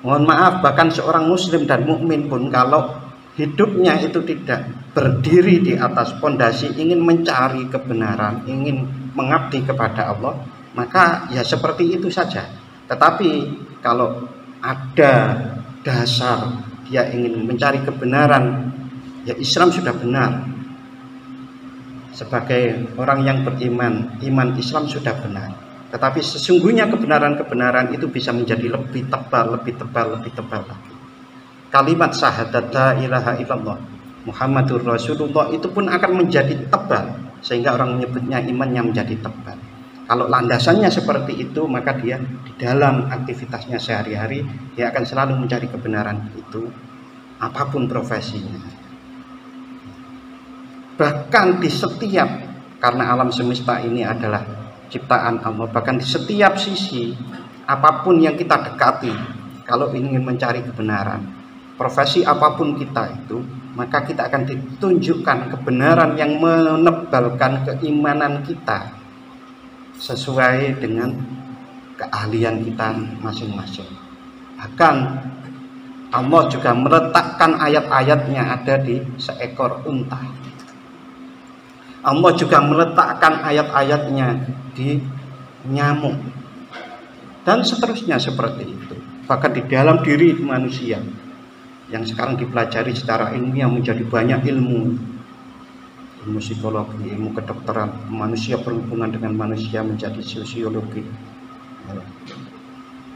Mohon maaf, bahkan seorang muslim dan mukmin pun kalau hidupnya itu tidak berdiri di atas pondasi ingin mencari kebenaran, ingin mengabdi kepada Allah, maka ya seperti itu saja. Tetapi kalau ada dasar dia ingin mencari kebenaran, ya Islam sudah benar. Sebagai orang yang beriman, iman Islam sudah benar. Tetapi sesungguhnya kebenaran-kebenaran itu bisa menjadi lebih tebal, lebih tebal, lebih tebal lagi. Kalimat syahadat la ilaha illallah Muhammadur Rasulullah itu pun akan menjadi tebal, sehingga orang menyebutnya imannya menjadi tebal. Kalau landasannya seperti itu, maka dia di dalam aktivitasnya sehari-hari dia akan selalu mencari kebenaran itu, apapun profesinya. Bahkan di setiap, karena alam semesta ini adalah ciptaan Allah, bahkan di setiap sisi apapun yang kita dekati, kalau ingin mencari kebenaran, profesi apapun kita itu, maka kita akan ditunjukkan kebenaran yang menebalkan keimanan kita sesuai dengan keahlian kita masing-masing. Bahkan Allah juga meletakkan ayat-ayatnya ada di seekor unta. Allah juga meletakkan ayat-ayatnya di nyamuk, dan seterusnya seperti itu. Bahkan di dalam diri manusia yang sekarang dipelajari secara ilmiah menjadi banyak ilmu psikologi, ilmu kedokteran, manusia berhubungan dengan manusia menjadi sosiologi,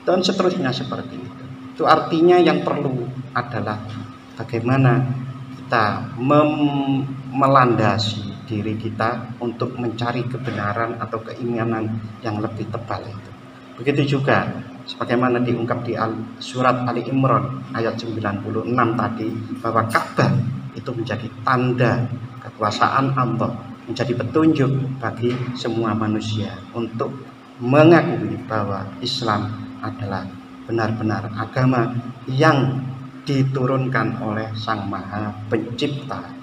dan seterusnya seperti itu. Itu artinya yang perlu adalah bagaimana kita melandasi diri kita untuk mencari kebenaran atau keimanan yang lebih tebal itu. Begitu juga sebagaimana diungkap di surat Ali Imran ayat 96 tadi, bahwa Ka'bah itu menjadi tanda kekuasaan Allah, menjadi petunjuk bagi semua manusia untuk mengakui bahwa Islam adalah benar-benar agama yang diturunkan oleh Sang Maha Pencipta.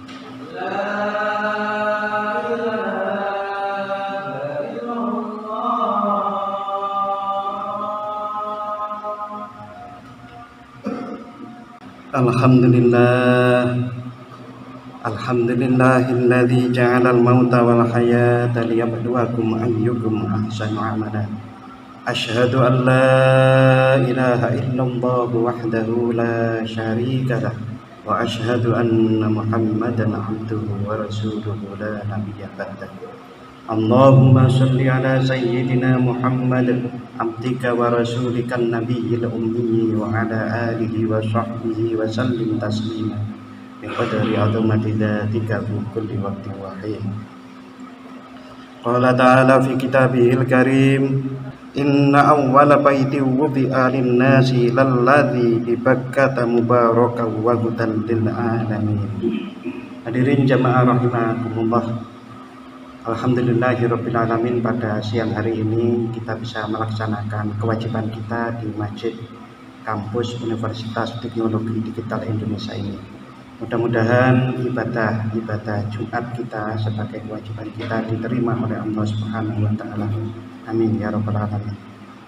Alhamdulillah, alhamdulillahilladzi ja'alal mauta wal hayata liyabluwakum ayyukum ahsanu amala. Asyhadu an la ilaha illallah wahdahu la syarika lah, wa asyhadu anna Muhammadan abduhu wa rasuluhu la nabiyya ba'dahu. Allahumma shalli ala sayyidina Muhammad abdika wa rasulikan nabiyil ummi wa ala alihi wa sahbihi wa sallim taslima bi qadri azamati dzatika fi kulli waqtin wa hin. Qala ta'ala fi kitabihil karim, inna awwala baitin wudi'a lin-nasi lalladzi bi Bakkata mubarakan wa hudan lil alamin. Hadirin jamaah rahimakumullah, alhamdulillahirabbil alamin, pada siang hari ini kita bisa melaksanakan kewajiban kita di Masjid Kampus Universitas Teknologi Digital Indonesia ini. Mudah-mudahan ibadah Jumat kita sebagai kewajiban kita diterima oleh Allah Subhanahu wa taala. Amin ya rabbal alamin.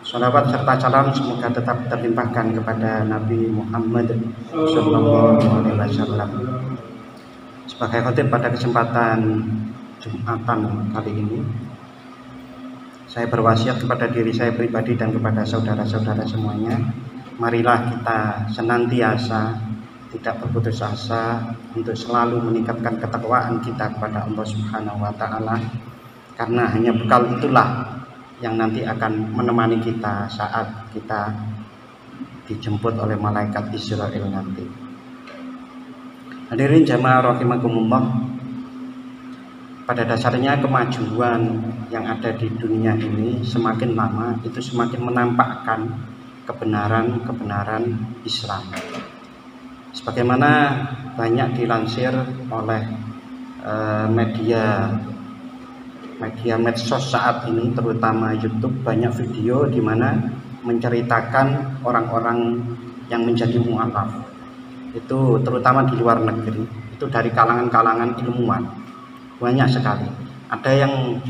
Shalawat serta salam semoga tetap terlimpahkan kepada Nabi Muhammad sallallahu alaihi wasallam. Sebagai khotib pada kesempatan Jumatan kali ini, saya berwasiat kepada diri saya pribadi dan kepada saudara-saudara semuanya, marilah kita senantiasa tidak berputus asa untuk selalu meningkatkan ketakwaan kita kepada Allah Subhanahu wa taala, karena hanya bekal itulah yang nanti akan menemani kita saat kita dijemput oleh malaikat Israel nanti. Hadirin jamaah rahimakumullah, pada dasarnya kemajuan yang ada di dunia ini semakin lama itu semakin menampakkan kebenaran-kebenaran Islam. Sebagaimana banyak dilansir oleh media medsos saat ini, terutama YouTube, banyak video di mana menceritakan orang-orang yang menjadi mu'alaf. Itu terutama di luar negeri, itu dari kalangan-kalangan ilmuwan. Banyak sekali. Ada yang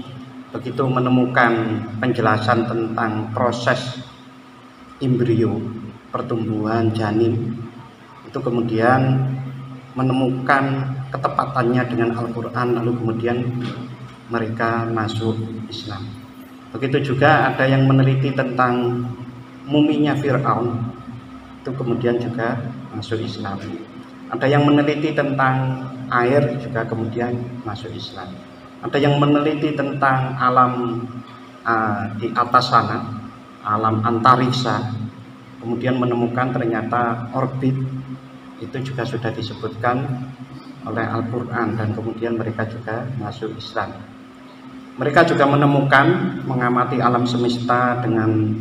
begitu menemukan penjelasan tentang proses embrio, pertumbuhan janin, itu kemudian menemukan ketepatannya dengan Al-Quran, lalu kemudian mereka masuk Islam. Begitu juga ada yang meneliti tentang muminya Fir'aun, itu kemudian juga masuk Islam. Ada yang meneliti tentang air, juga kemudian masuk Islam. Ada yang meneliti tentang alam di atas sana, alam antariksa, kemudian menemukan ternyata orbit itu juga sudah disebutkan oleh Al-Quran, dan kemudian mereka juga masuk Islam. Mereka juga menemukan, mengamati alam semesta dengan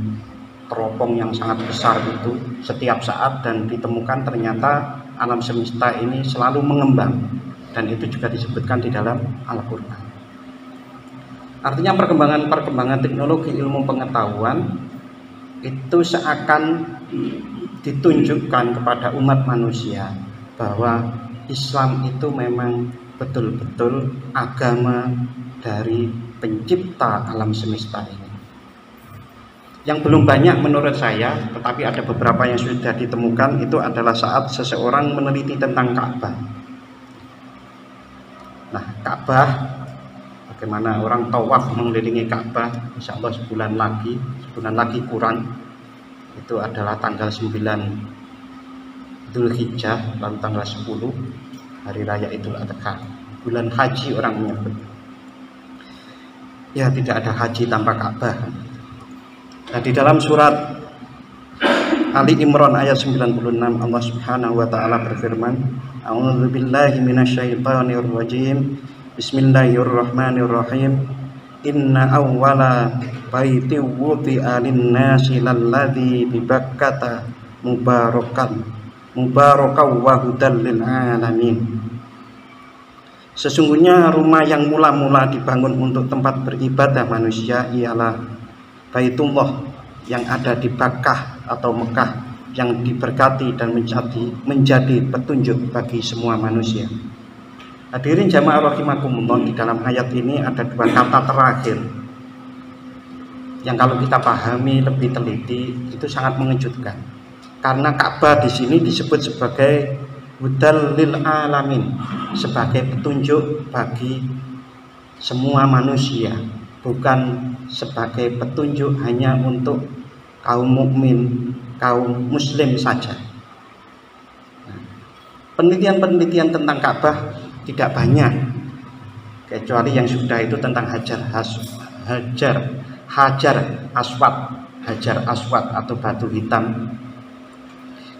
teropong yang sangat besar itu setiap saat, dan ditemukan ternyata alam semesta ini selalu mengembang, dan itu juga disebutkan di dalam Al-Quran. Artinya perkembangan teknologi ilmu pengetahuan itu seakan ditunjukkan kepada umat manusia bahwa Islam itu memang betul-betul agama dari pencipta alam semesta ini. Yang belum banyak menurut saya, tetapi ada beberapa yang sudah ditemukan, itu adalah saat seseorang meneliti tentang Ka'bah. Nah, Ka'bah, bagaimana orang tawaf mengelilingi Ka'bah, insya Allah sebulan lagi kurang, itu adalah tanggal 9 Dzulhijjah, lalu tanggal 10 hari raya Idul Adha, bulan haji orang menyebut. Ya, tidak ada haji tanpa Ka'bah. Nah, di dalam surat Ali Imran ayat 96 Allah Subhanahu wa taala berfirman, A'udzubillahi minasyaitonir rajim. Bismillahirrahmanirrahim. Inna awwala baiti wudi'a lin-nasi lalladzi bi Bakkata mubarakan wa hudal lil alamin. Sesungguhnya rumah yang mula-mula dibangun untuk tempat beribadah manusia ialah Baitullah yang ada di Bakkah atau Mekah, yang diberkati dan menjadi petunjuk bagi semua manusia. Hadirin jamaah rahimakumullah, di dalam ayat ini ada dua kata terakhir yang kalau kita pahami lebih teliti itu sangat mengejutkan. Karena Ka'bah di sini disebut sebagai hudal lil alamin, sebagai petunjuk bagi semua manusia, bukan sebagai petunjuk hanya untuk kaum mukmin, kaum muslim saja. Penelitian-penelitian tentang Ka'bah tidak banyak, kecuali yang sudah itu tentang hajar aswad atau batu hitam.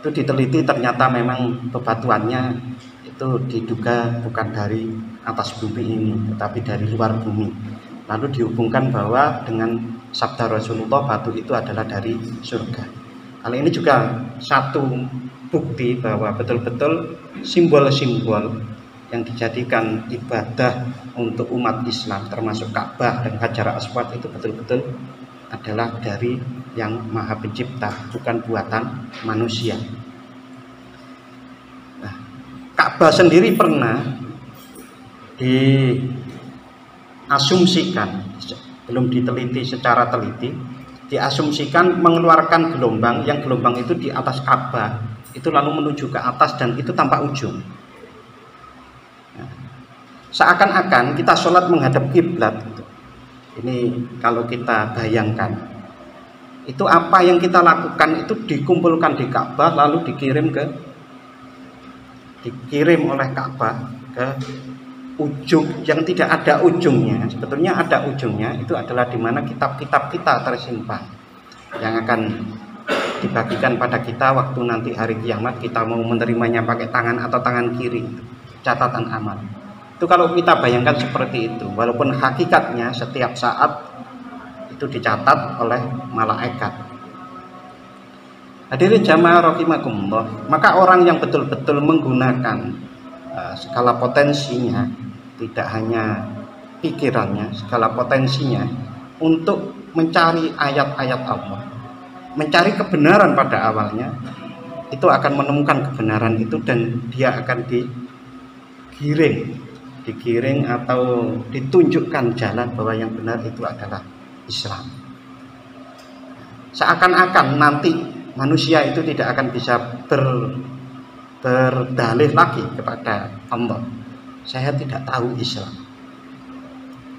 Itu diteliti, ternyata memang bebatuannya itu diduga bukan dari atas bumi ini, tetapi dari luar bumi. Lalu dihubungkan bahwa dengan sabda Rasulullah, batu itu adalah dari surga. Hal ini juga satu bukti bahwa betul-betul simbol-simbol yang dijadikan ibadah untuk umat Islam, termasuk Ka'bah dan Hajar Aswad, itu betul-betul adalah dari yang Maha Pencipta, bukan buatan manusia. Nah, Ka'bah sendiri pernah diasumsikan, belum diteliti secara teliti, diasumsikan mengeluarkan gelombang, yang gelombang itu di atas Ka'bah itu lalu menuju ke atas, dan itu tanpa ujung. Nah, seakan-akan kita sholat menghadap kiblat. Ini kalau kita bayangkan, itu apa yang kita lakukan itu dikumpulkan di Ka'bah, lalu dikirim oleh Ka'bah ke ujung yang tidak ada ujungnya. Sebetulnya ada ujungnya, itu adalah di mana kitab-kitab kita tersimpan, yang akan dibagikan pada kita waktu nanti hari kiamat kita mau menerimanya pakai tangan atau tangan kiri, catatan amal. Itu kalau kita bayangkan seperti itu, walaupun hakikatnya setiap saat itu dicatat oleh malaikat. Hadirin jamaah rahimakumullah, maka orang yang betul-betul menggunakan segala potensinya, tidak hanya pikirannya, segala potensinya untuk mencari ayat-ayat Allah, mencari kebenaran pada awalnya, itu akan menemukan kebenaran itu, dan dia akan digiring atau ditunjukkan jalan bahwa yang benar itu adalah Islam. Seakan-akan nanti manusia itu tidak akan bisa berdalih lagi kepada Allah. Saya tidak tahu Islam.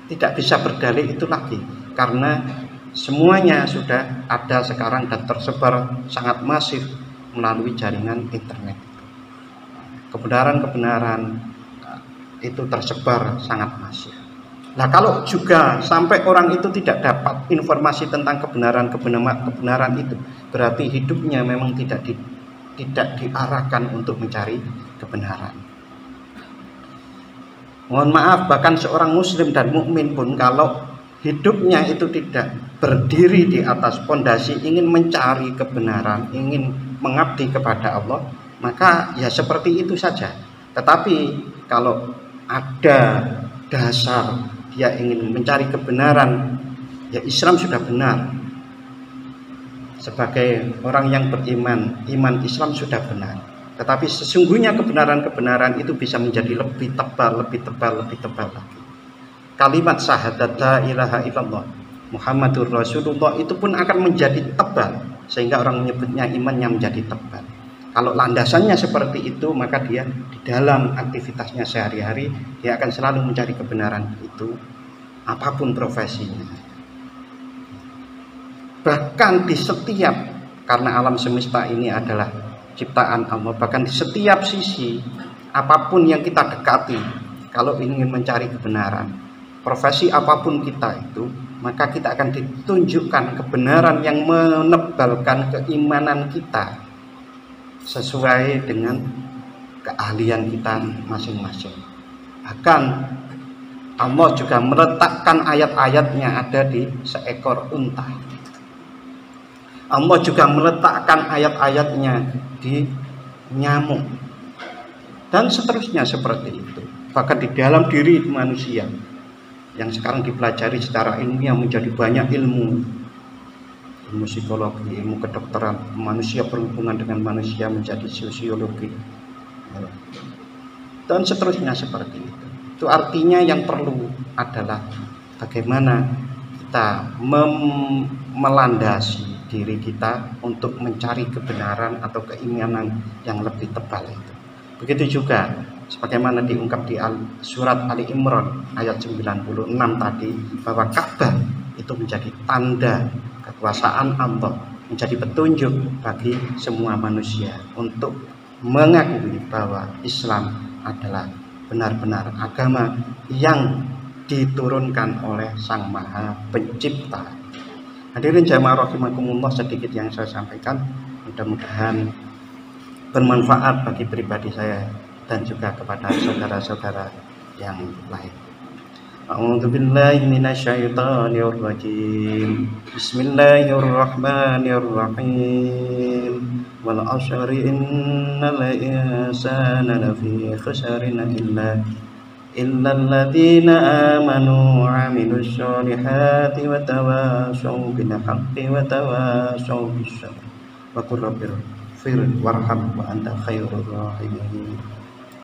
Tidak bisa berdalih itu lagi karena semuanya sudah ada sekarang dan tersebar sangat masif melalui jaringan internet. Kebenaran-kebenaran itu tersebar sangat masif. Nah, kalau juga sampai orang itu tidak dapat informasi tentang kebenaran itu, berarti hidupnya memang tidak diarahkan untuk mencari kebenaran. Mohon maaf, bahkan seorang muslim dan mukmin pun kalau hidupnya itu tidak berdiri di atas pondasi ingin mencari kebenaran, ingin mengabdi kepada Allah, maka ya seperti itu saja. Tetapi kalau ada dasar dia ingin mencari kebenaran, ya Islam sudah benar. Sebagai orang yang beriman, iman Islam sudah benar. Tetapi sesungguhnya kebenaran-kebenaran itu bisa menjadi lebih tebal lagi. Kalimat syahadat la ilaha illallah Muhammadur Rasulullah itu pun akan menjadi tebal, sehingga orang menyebutnya imannya menjadi tebal. Kalau landasannya seperti itu, maka dia di dalam aktivitasnya sehari-hari dia akan selalu mencari kebenaran itu, apapun profesinya. Bahkan di setiap, karena alam semesta ini adalah ciptaan Allah, bahkan di setiap sisi apapun yang kita dekati, kalau ingin mencari kebenaran, profesi apapun kita itu, maka kita akan ditunjukkan kebenaran yang menebalkan keimanan kita sesuai dengan keahlian kita masing-masing. Bahkan Allah juga meletakkan ayat-ayatnya ada di seekor unta. Allah juga meletakkan ayat-ayatnya di nyamuk, dan seterusnya seperti itu. Bahkan di dalam diri manusia yang sekarang dipelajari secara ilmiah menjadi banyak ilmu psikologi, ilmu kedokteran, manusia berhubungan dengan manusia menjadi sosiologi, dan seterusnya seperti itu. Itu artinya yang perlu adalah bagaimana kita melandasi diri kita untuk mencari kebenaran atau keimanan yang lebih tebal itu. Begitu juga sebagaimana diungkap di surat Ali Imran ayat 96 tadi, bahwa Ka'bah itu menjadi tanda kekuasaan Allah, menjadi petunjuk bagi semua manusia untuk mengakui bahwa Islam adalah benar-benar agama yang diturunkan oleh Sang Maha Pencipta. Hadirin jamaah rahimakumullah, sedikit yang saya sampaikan mudah-mudahan bermanfaat bagi pribadi saya dan juga kepada saudara-saudara yang lain. A'udzu billahi minasyaitonir rajim. Bismillahirrahmanirrahim. Wal 'ashri innal insana lafi khusrin illa alladzina amanu 'amilus solihati wa tawashaw bil haqqi wa tawashaw bis sabr. Wa qur rabbighfir warham wa anta khairur rahimin.